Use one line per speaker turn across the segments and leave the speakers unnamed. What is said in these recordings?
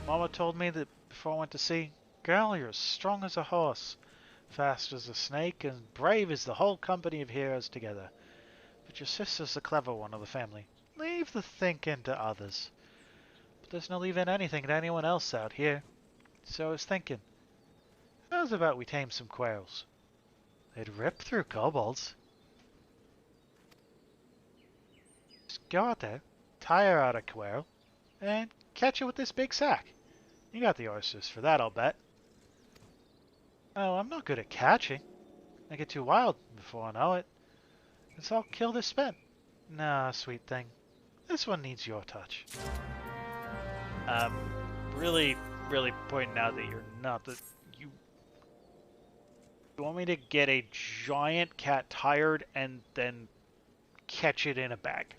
Mama told me that before I went to sea. Girl, you're as strong as a horse, fast as a snake, and brave as the whole company of heroes together. But your sister's the clever one of the family. Leave the thinking to others. But there's no leaving anything to anyone else out here. So I was thinking, how's about we tame some quails? They'd rip through kobolds. Just go out there, tire out a quail, and catch it with this big sack. You got the oysters for that, I'll bet. Oh, I'm not good at catching. I get too wild before I know it. It's all killed or spent. Nah, sweet thing. This one needs your touch. Really pointing out that you're not the... You want me to get a giant cat tired and then catch it in a bag?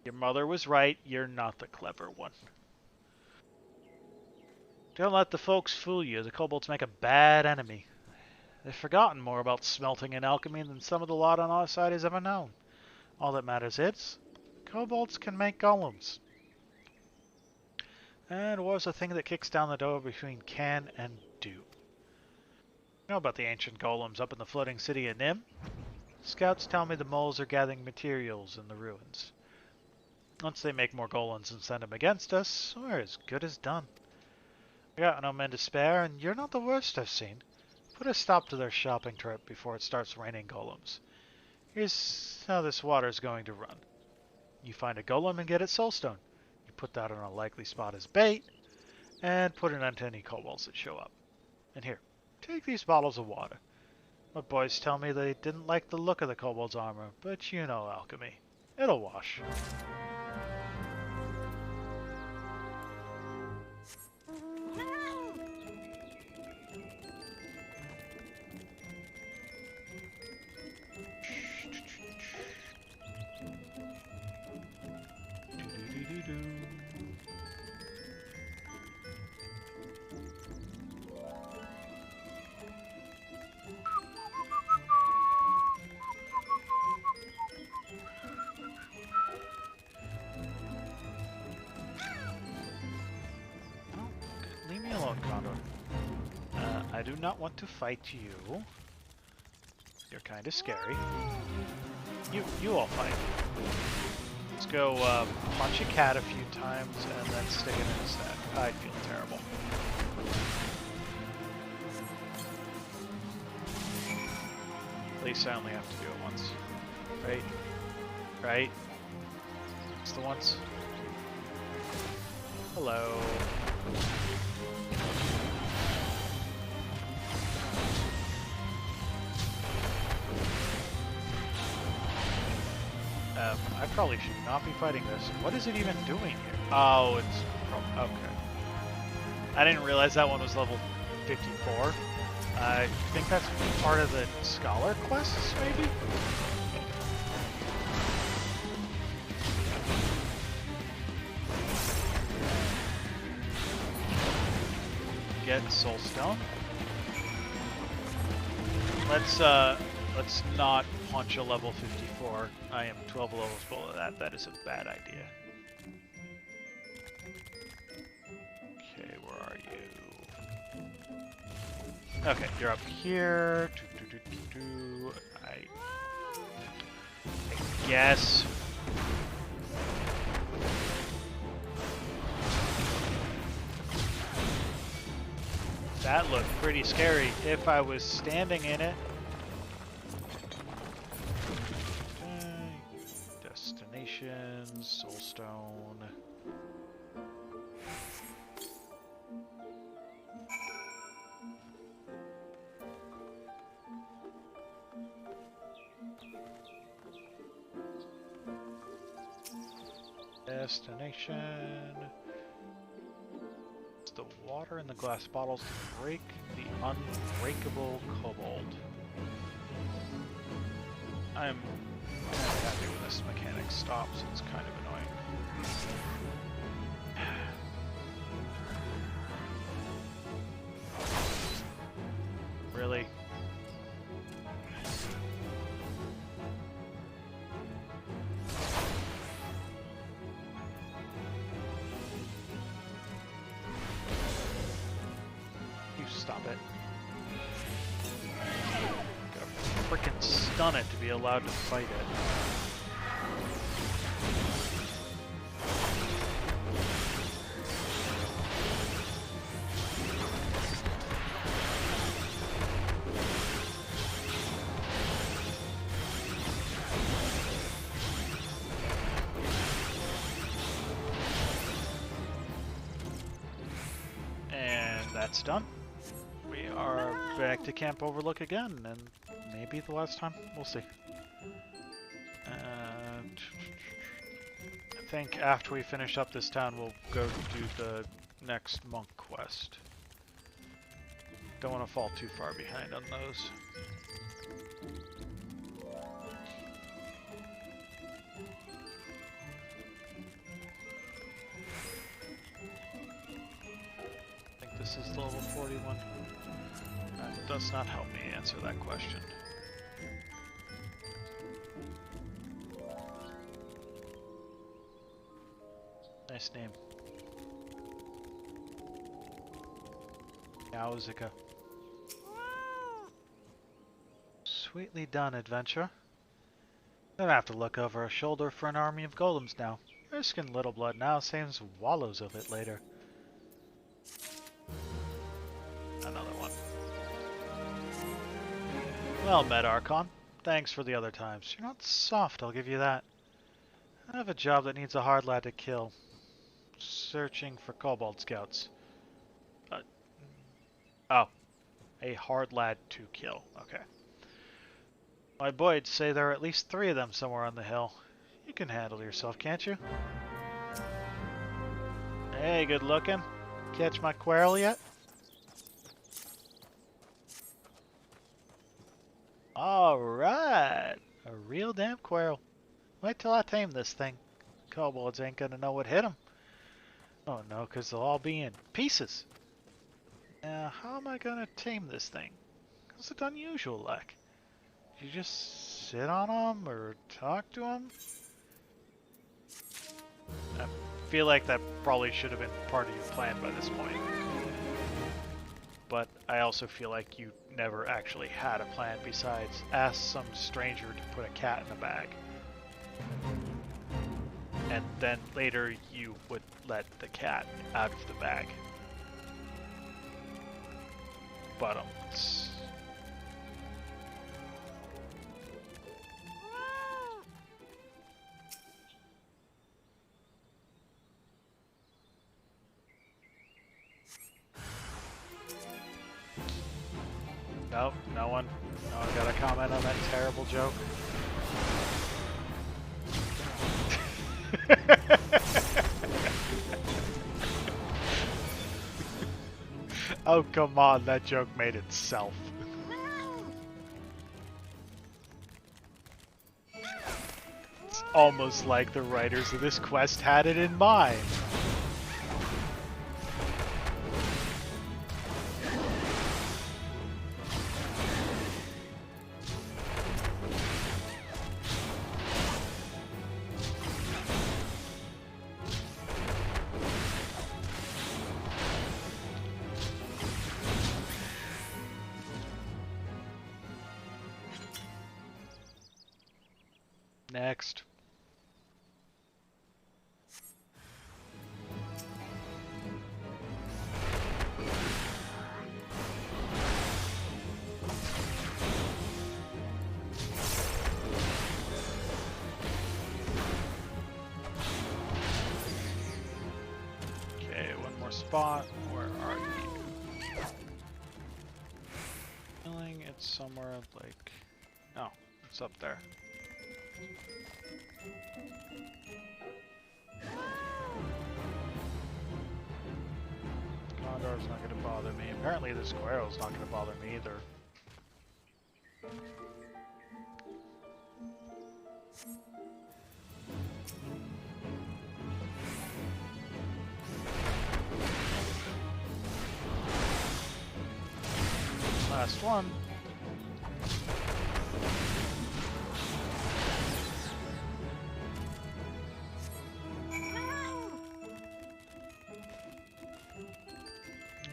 Your mother was right. You're not the clever one. Don't let the folks fool you. The kobolds make a bad enemy. They've forgotten more about smelting and alchemy than some of the lot on our side has ever known. All that matters is, kobolds can make golems. And war's a thing that kicks down the door between can and do. You know about the ancient golems up in the floating city of Nim? Scouts tell me the moles are gathering materials in the ruins. Once they make more golems and send them against us, we're as good as done. I got no men to spare, and you're not the worst I've seen. Put a stop to their shopping trip before it starts raining golems. Here's how this water's going to run. You find a golem and get its soulstone. You put that on a likely spot as bait, and put an end to any kobolds that show up. And here, take these bottles of water. My boys tell me they didn't like the look of the kobold's armor, but you know alchemy. It'll wash. Leave me alone, Condor. I do not want to fight you. You're kind of scary. You all fight. Let's go punch a cat a few times and then stick it in his head. I feel terrible. At least I only have to do it once. Right? Right? It's the once. Hello. I probably should not be fighting this. What is it even doing here? Oh, it's... okay. I didn't realize that one was level 54. I think that's part of the Scholar quests, maybe? Get Soulstone. Let's not punch a level 54. I am 12 levels below that. That is a bad idea. Okay, where are you? Okay, you're up here. I guess. That looked pretty scary if I was standing in it. Destinations, Soulstone. Destination. It's the water in the glass bottles to break the unbreakable kobold. I'm kind of happy when this mechanic stops. It's kind of annoying. Really? stop it. Gotta frickin' stun it to be allowed to fight it. That's done. We are back to Camp Overlook again, and maybe the last time. We'll see. And I think after we finish up this town, we'll go do the next monk quest. Don't want to fall too far behind on those. This is level 41. That does not help me answer that question. Nice name. Yowzika. Sweetly done, adventure. Don't have to look over our shoulder for an army of golems now. Risking little blood now saves wallows of it later. Another one. Well met, Archon. Thanks for the other times. You're not soft, I'll give you that. I have a job that needs a hard lad to kill. Searching for kobold scouts. Oh. A hard lad to kill. Okay. My boys say there are at least 3 of them somewhere on the hill. You can handle yourself, can't you? Hey, good looking. Catch my quarrel yet? Alright! A real damn quail. Wait till I tame this thing. Kobolds ain't gonna know what hit them. Oh no, because they'll all be in pieces. Now, how am I gonna tame this thing? Is it unusual like? Do you just sit on them or talk to them? I feel like that probably should have been part of your plan by this point. But I also feel like you never actually had a plan besides ask some stranger to put a cat in a bag. And then later you would let the cat out of the bag. But nope, no one got a comment on that terrible joke. Oh, come on, that joke made itself. It's almost like the writers of this quest had it in mind. Next. Okay, one more spot. Where are you? Feeling it's somewhere like... Oh, it's up there. Condor's not going to bother me. Apparently the squirrel's not going to bother me either. Last one.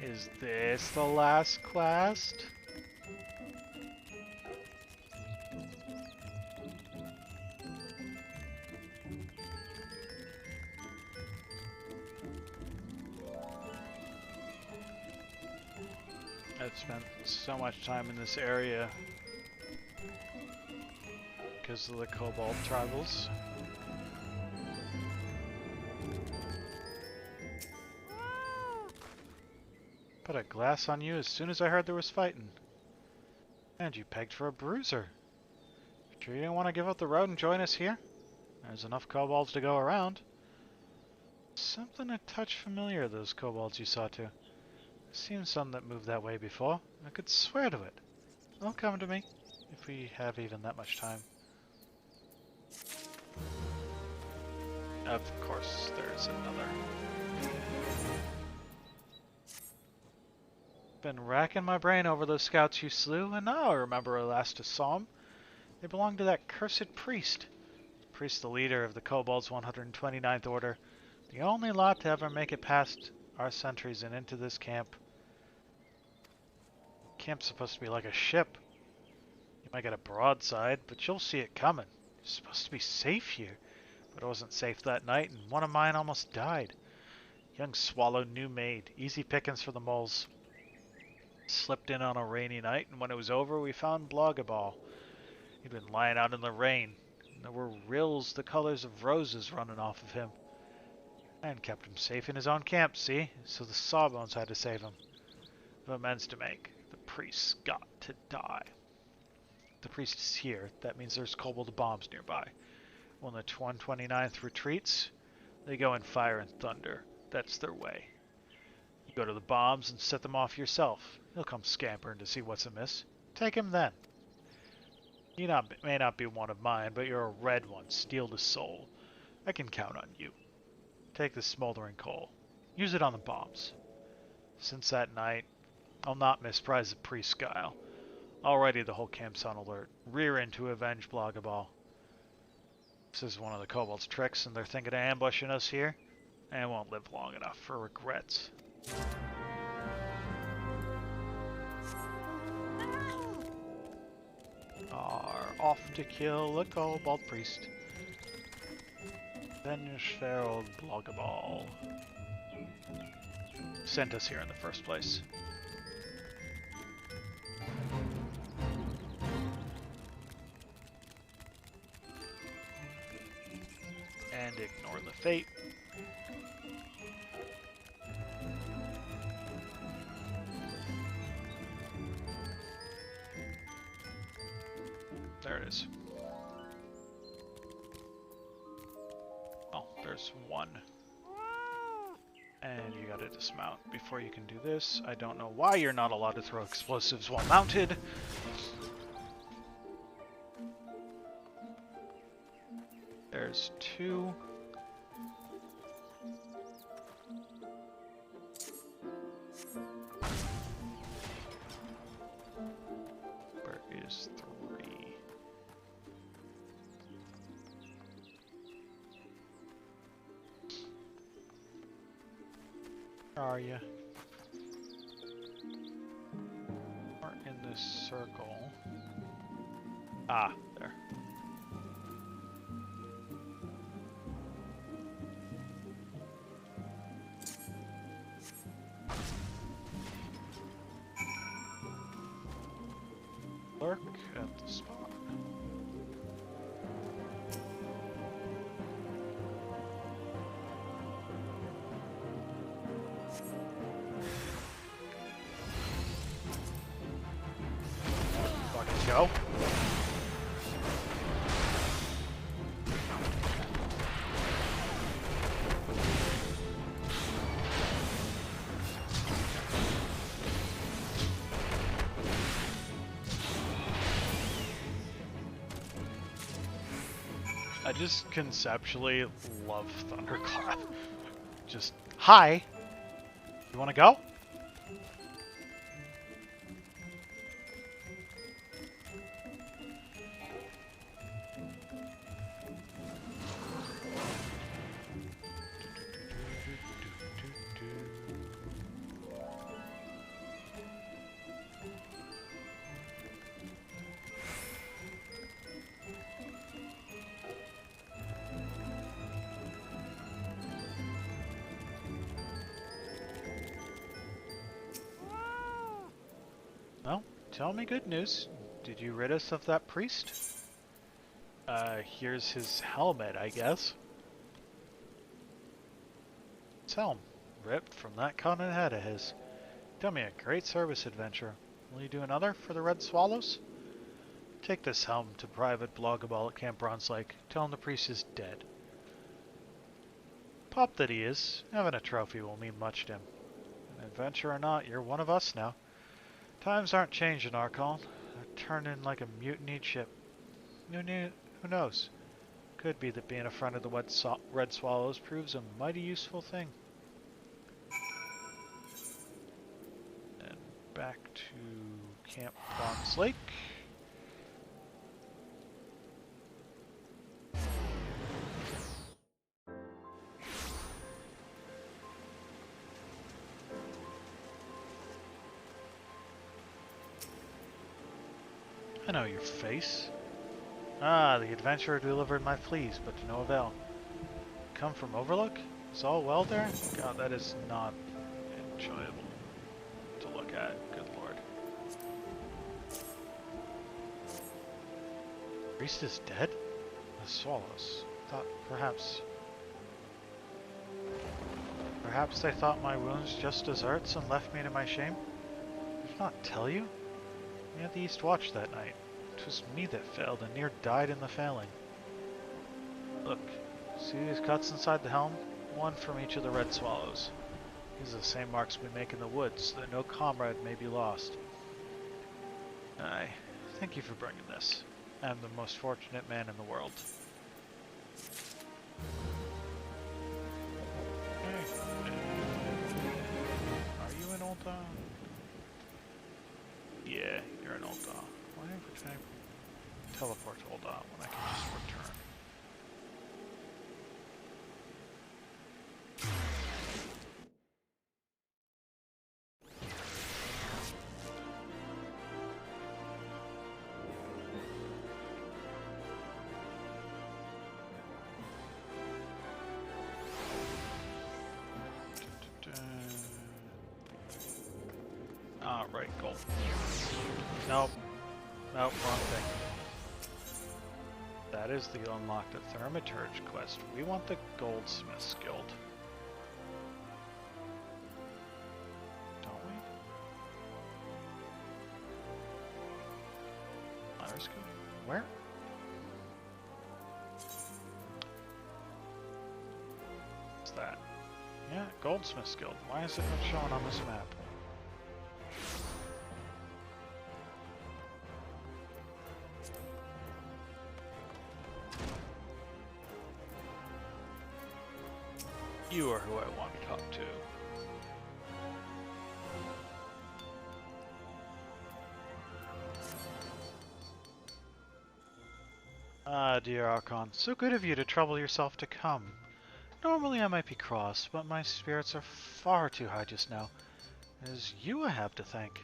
Is this the last quest? I've spent so much time in this area because of the Cobalt Tribals. Put a glass on you as soon as I heard there was fighting. And you pegged for a bruiser. Sure you didn't want to give up the road and join us here? There's enough kobolds to go around. Something a touch familiar, those kobolds you saw too. I've seen some that moved that way before. I could swear to it. They'll come to me, if we have even that much time. Of course, there's another. Been racking my brain over those scouts you slew, and now I remember last I saw them. They belonged to that cursed priest. The priest, the leader of the Kobolds' 129th Order. The only lot to ever make it past our sentries and into this camp. Camp's supposed to be like a ship. You might get a broadside, but you'll see it coming. You're supposed to be safe here. But it wasn't safe that night, and one of mine almost died. Young swallow, new maid. Easy pickings for the moles. Slipped in on a rainy night, and when it was over, we found Blogaball. He'd been lying out in the rain, and there were rills the colors of roses running off of him. And kept him safe in his own camp, see? So the Sawbones had to save him. No amends to make. The priest's got to die. The priest is here. That means there's kobold bombs nearby. When the 129th retreats, they go in fire and thunder. That's their way. You go to the bombs and set them off yourself. He'll come scampering to see what's amiss. Take him then. You may not be one of mine, but you're a red one, steel to soul. I can count on you. Take the smoldering coal. Use it on the bombs. Since that night, I'll not misprize the priest's guile. Already the whole camp's on alert. Rear in to avenge Blogaball. This is one of the kobolds' tricks, and they're thinking of ambushing us here. And it won't live long enough for regrets. Are off to kill the kobold priest. Avenge their old Blogaball. Sent us here in the first place. And ignore the fate. There it is. Oh, there's one. And you gotta dismount before you can do this. I don't know why you're not allowed to throw explosives while mounted. There's two. Where is three? Where are you? We're in this circle. Ah, there. Lurk at the spot. Fucking go. I just conceptually love Thunderclap. Just, hi! You wanna go? tell me good news. Did you rid us of that priest? Here's his helmet, I guess. His helm, ripped from that cotton head of his. Done me a great service, adventurer. Will you do another for the Red Swallows? Take this helm to Private Bloggable at Camp Bronze Lake. Tell him the priest is dead. Pop that he is, having a trophy will mean much to him. An adventurer or not, you're one of us now. Times aren't changing, Archon. They're turning like a mutinied ship. Who knows? Could be that being a friend of the Red Swallows proves a mighty useful thing. And back to Camp Bronze Lake. I know your face. Ah, the adventurer delivered my fleas, but to no avail. Come from Overlook? Is all well there? God, that is not enjoyable to look at. Good lord. Priest is dead? The swallows. Thought perhaps they thought my wounds just deserts and left me to my shame? Did I not tell you? We had the East Watch that night. It was me that failed and near died in the failing. Look, see these cuts inside the helm? One from each of the Red Swallows. These are the same marks we make in the woods, so that no comrade may be lost. Aye, thank you for bringing this. I'm the most fortunate man in the world. Hey. Are you an old dog? Yeah, you're an old dog. Why would I teleport to old dog when I can just return? Right, gold. Nope. Nope, wrong thing. That is the unlocked a Thaumaturge quest. We want the Goldsmith's Guild. Don't we? Iris Guild? Where? What's that? Yeah, Goldsmith's Guild. Why is it not showing on this map? You are who I want to talk to. Ah, dear Archon, so good of you to trouble yourself to come. Normally I might be cross, but my spirits are far too high just now. It is you I have to thank.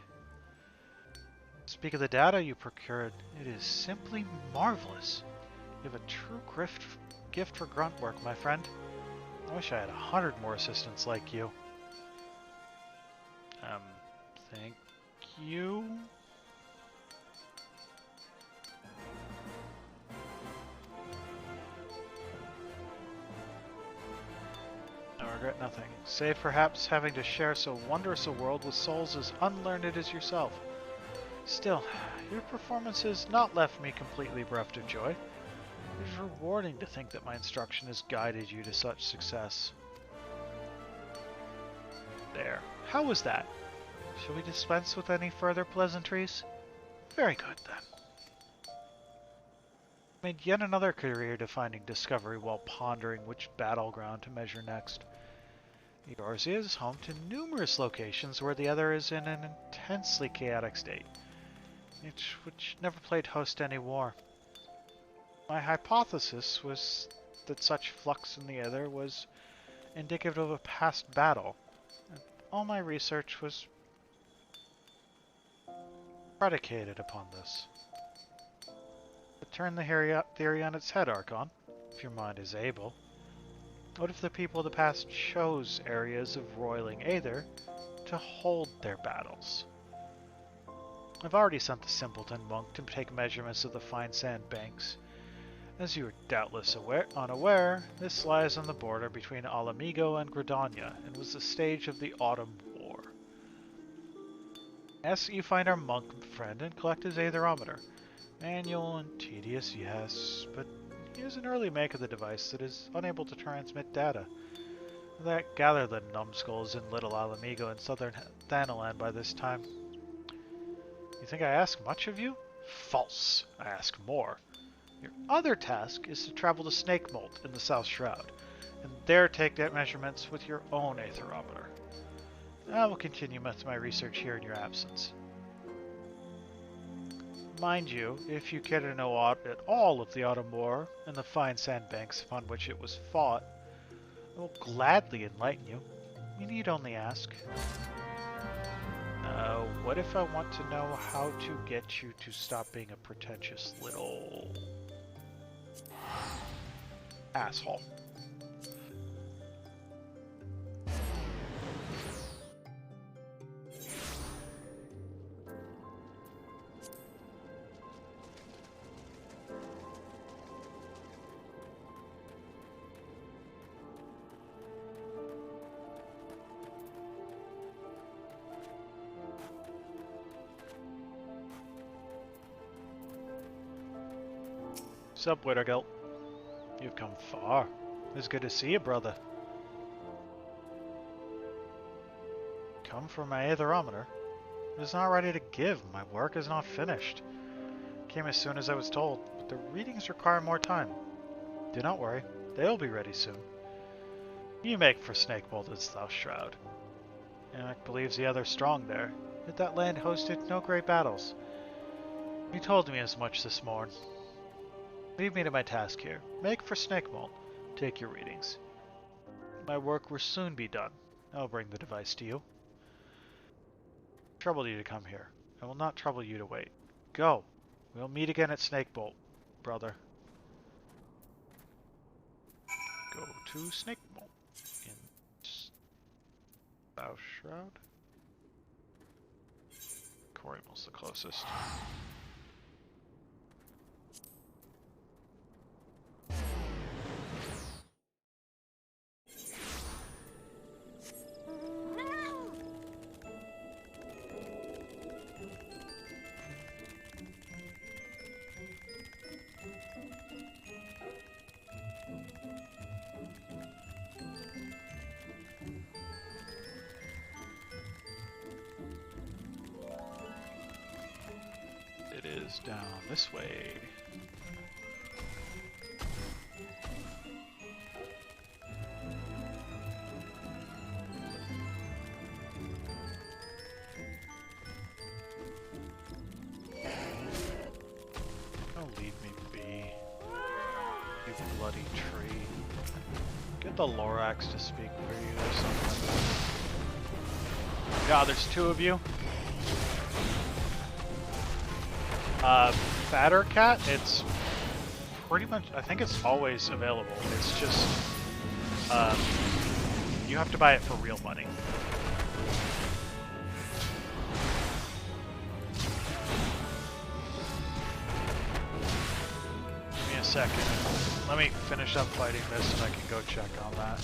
Speak of the data you procured, it is simply marvelous. You have a true gift for grunt work, my friend. I wish I had 100 more assistants like you. Thank you? I regret nothing, save perhaps having to share so wondrous a world with souls as unlearned as yourself. Still, your performance has not left me completely bereft of joy. It is rewarding to think that my instruction has guided you to such success. There. How was that? Shall we dispense with any further pleasantries? Very good, then. Made yet another career-defining discovery while pondering which battleground to measure next. Yours is home to numerous locations where the other is in an intensely chaotic state, which never played host to any war. My hypothesis was that such flux in the other was indicative of a past battle. And all my research was predicated upon this. But turn the theory on its head, Archon, if your mind is able. What if the people of the past chose areas of roiling Aether to hold their battles? I've already sent the simpleton monk to take measurements of the fine sand banks. As you are doubtless unaware, this lies on the border between Alamigo and Gridania, and was the stage of the Autumn War. Ask that you find our monk friend and collect his aetherometer. Manual and tedious, yes, but he is an early make of the device that is unable to transmit data. That gather the numbskulls in Little Alamigo and southern Thanalan by this time. You think I ask much of you? False. I ask more. Your other task is to travel to Snake Molt in the South Shroud, and there take measurements with your own aetherometer. I will continue with my research here in your absence. Mind you, if you care to know at all of the Autumn War and the fine sandbanks upon which it was fought, I will gladly enlighten you. You need only ask. What if I want to know how to get you to stop being a pretentious little asshole? Sup, Wittergilt? You've come far. It's good to see you, brother. Come for my aetherometer? It is not ready to give. My work is not finished. Came as soon as I was told, but the readings require more time. Do not worry. They'll be ready soon. You make for Snake Molt and South Shroud. Enoch believes the other's strong there, yet that land hosted no great battles. He told me as much this morn. Leave me to my task here. Make for Snake Molt. Take your readings. My work will soon be done. I'll bring the device to you. Troubled you to come here. I will not trouble you to wait. Go. We'll meet again at Snake Molt, brother. Go to Snake Molt in South Shroud. Corymul's the closest. Down this way. Don't leave me be, you bloody tree. Get the Lorax to speak for you or something. God, there's two of you. Fatter Cat, it's pretty much, I think it's always available. It's just, you have to buy it for real money. Give me a second. Let me finish up fighting this and I can go check on that.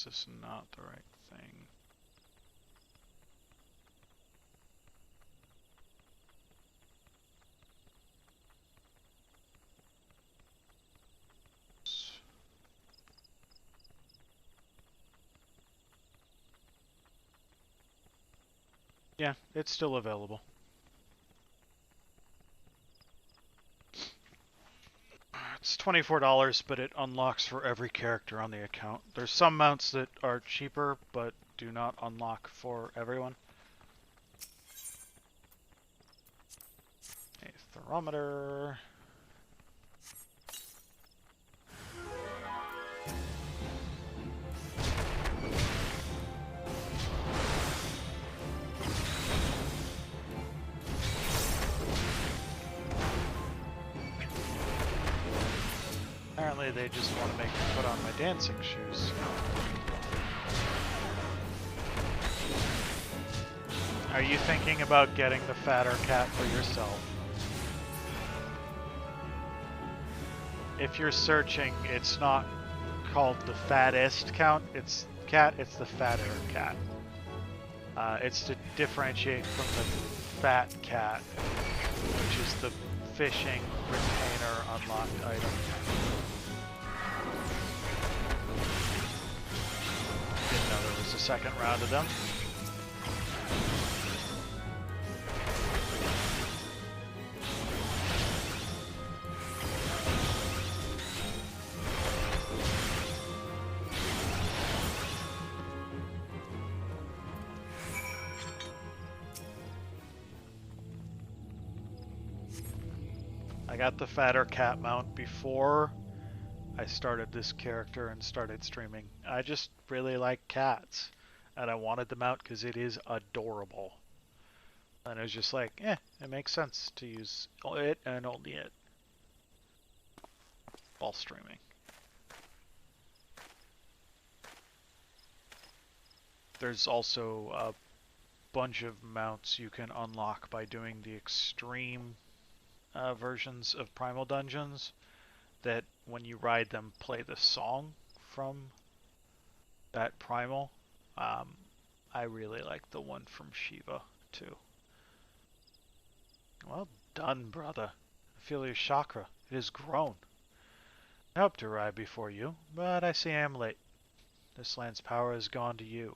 This is not the right thing. Yeah, it's still available. It's $24, but it unlocks for every character on the account. There's some mounts that are cheaper, but do not unlock for everyone. A thermometer. Apparently they just want to make me put on my dancing shoes. Are you thinking about getting the fatter cat for yourself? If you're searching, it's not called the fattest cat, it's the fatter cat. It's to differentiate from the fat cat, which is the fishing retainer unlocked item. Didn't know there was a second round of them. I got the fatter cat mount before I started this character and started streaming. I just really like cats, and I wanted the mount because it is adorable. And it was just like, it makes sense to use it and only it while streaming. There's also a bunch of mounts you can unlock by doing the extreme versions of Primal Dungeons that when you ride them play the song from that Primal. I really like the one from Shiva too. Well done, brother. I feel your chakra. It has grown. I hoped to ride before you, but I see I am late. This land's power has gone to you.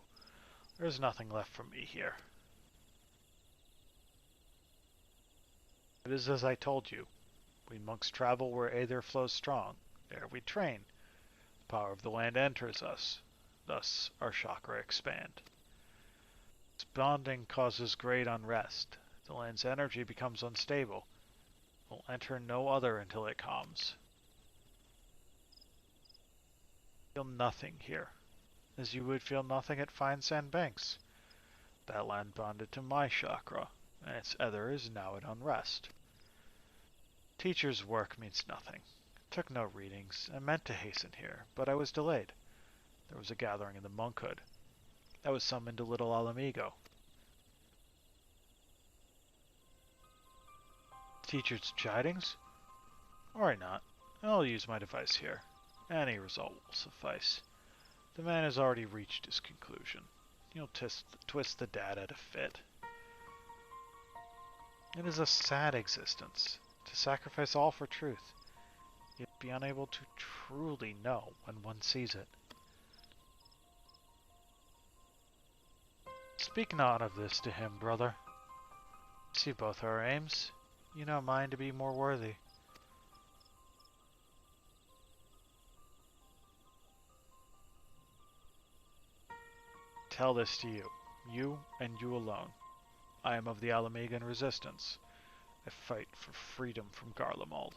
There is nothing left for me here. It is as I told you. We monks travel where Aether flows strong. There we train. The power of the land enters us. Thus our chakra expand. Its bonding causes great unrest. The land's energy becomes unstable. It will enter no other until it calms. Feel nothing here, as you would feel nothing at Fine Sand Banks. That land bonded to my chakra, and its ether is now at unrest. Teacher's work means nothing. Took no readings. I meant to hasten here, but I was delayed. There was a gathering in the monkhood. I was summoned to Little Alamigo. Teacher's chidings? Or not. I'll use my device here. Any result will suffice. The man has already reached his conclusion. He'll twist the data to fit. It is a sad existence, to sacrifice all for truth, yet be unable to truly know when one sees it. Speak not of this to him, brother. See both our aims. You know mine to be more worthy. Tell this to you and you alone. I am of the Alamegan resistance. I fight for freedom from Garlemald.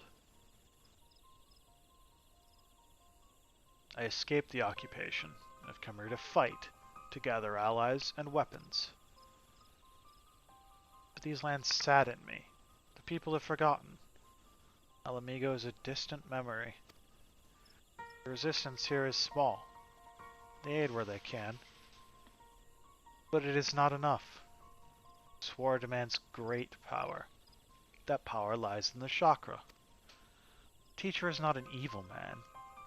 I escaped the occupation and have come here to fight, to gather allies and weapons. But these lands sadden me. The people have forgotten. Alamigo is a distant memory. The resistance here is small. They aid where they can. But it is not enough. Swar demands great power. That power lies in the chakra. Teacher is not an evil man,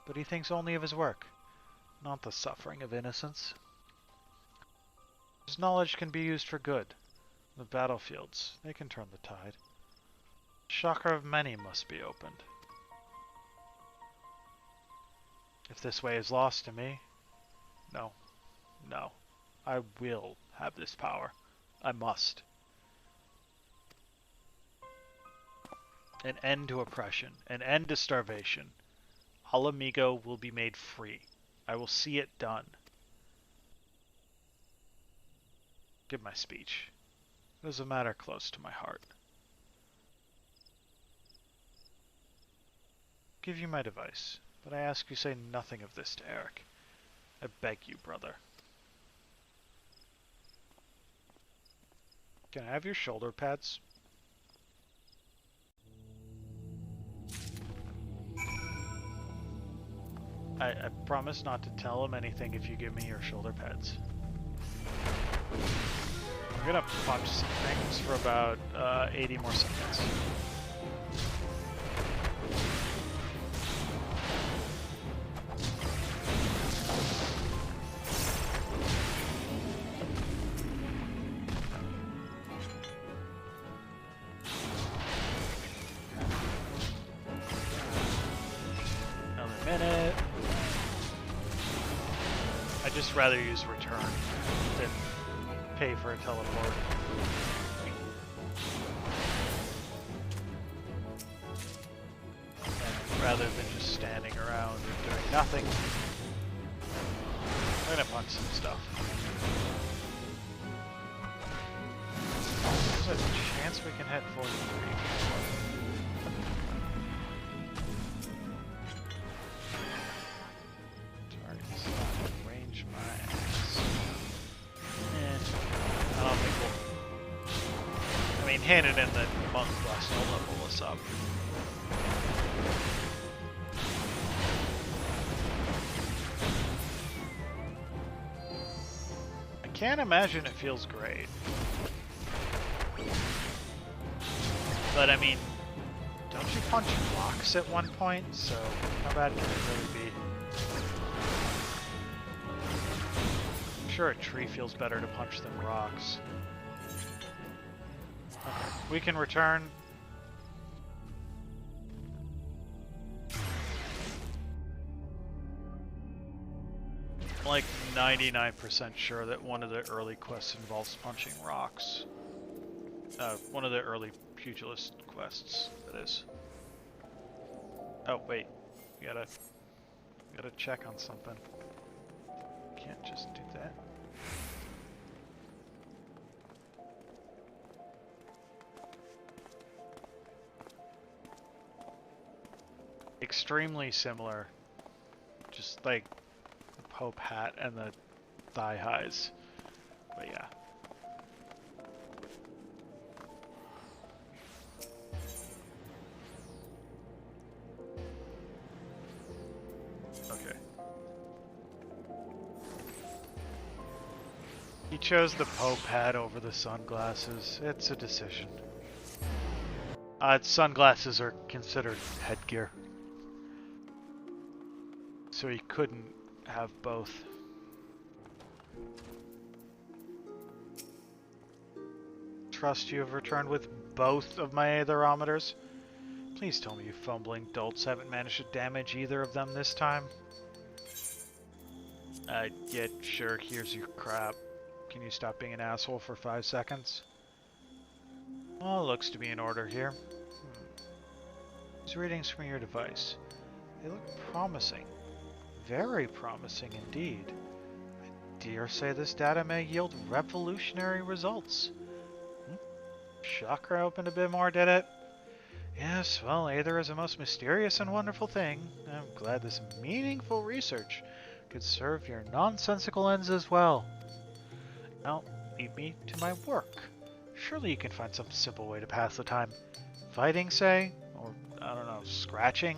but he thinks only of his work, not the suffering of innocence. His knowledge can be used for good. The battlefields, they can turn the tide. The chakra of many must be opened. If this way is lost to me, no. I will have this power. I must. An end to oppression. An end to starvation. Ala Miqo'te will be made free. I will see it done. Give my speech. It is a matter close to my heart. Give you my device, but I ask you say nothing of this to Eric. I beg you, brother. Can I have your shoulder pads? I promise not to tell him anything if you give me your shoulder pads. I'm gonna punch some things for about 80 more seconds. Another minute. I'd just rather use return than pay for a teleport. And rather than just standing around and doing nothing, I'm gonna punch some stuff. There's a chance we can hit 43. Handed in the monk quest will level us up. I can't imagine it feels great. But I mean, don't you punch rocks at one point? So how bad can it really be? I'm sure a tree feels better to punch than rocks. Okay, we can return. I'm like 99% sure that one of the early quests involves punching rocks. One of the early pugilist quests, that is. Oh, wait. We gotta check on something. Can't just do that. Extremely similar, just like the Pope hat and the thigh highs, but yeah. Okay. He chose the Pope hat over the sunglasses. It's a decision. Sunglasses are considered headgear. So he couldn't have both. Trust you have returned with both of my aetherometers? Please tell me you fumbling dolts haven't managed to damage either of them this time. Yeah, sure, here's your crap. Can you stop being an asshole for 5 seconds? Well, looks to be in order here. These readings from your device. They look promising. Very promising indeed. I dare say this data may yield revolutionary results. Chakra opened a bit more, did it? Yes, well, Aether is a most mysterious and wonderful thing. I'm glad this meaningful research could serve your nonsensical ends as well. Now, lead me to my work. Surely you can find some simple way to pass the time. Fighting, say? Or, I don't know, scratching?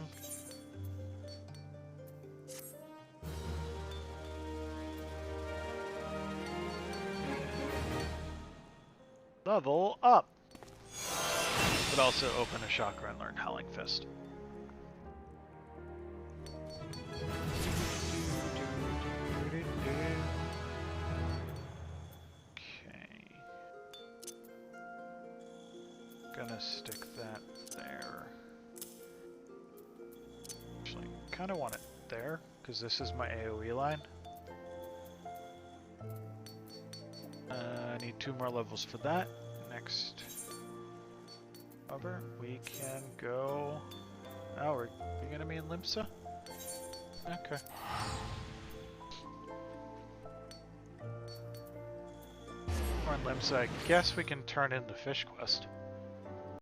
Level up! But also open a chakra and learn Howling Fist. Okay. Gonna stick that there. Actually, kinda want it there, because this is my AoE line. we need 2 more levels for that. Next cover, we can go... Oh, we're gonna be in Limsa? Okay. We're in Limsa. I guess we can turn in the fish quest.